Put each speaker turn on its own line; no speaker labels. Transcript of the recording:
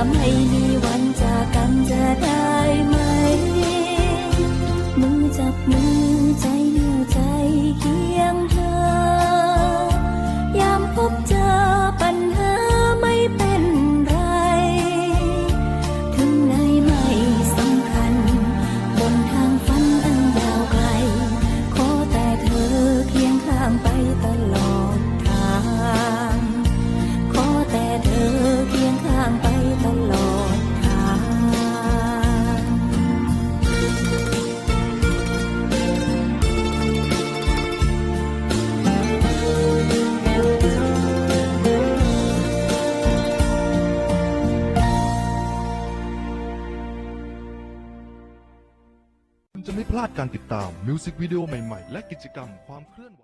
ไม่มีวันจากกันจะได้ไหมมือจับมือใจเหนี่ยวใจเคียงเธอยามพบเจอปัญหาไม่เป็นไรถึงไหนไม่สำคัญบนทางฝันอันยาวไกลขอแต่เธอเคียงข้างไปตลอดทางขอแต่เธอเคียงข้างไปตลอดทาง
คุณจะไม่พลาดการติดตามมิวสิกวิดีโอใหม่ๆและกิจกรรมความเคลื่อนไหว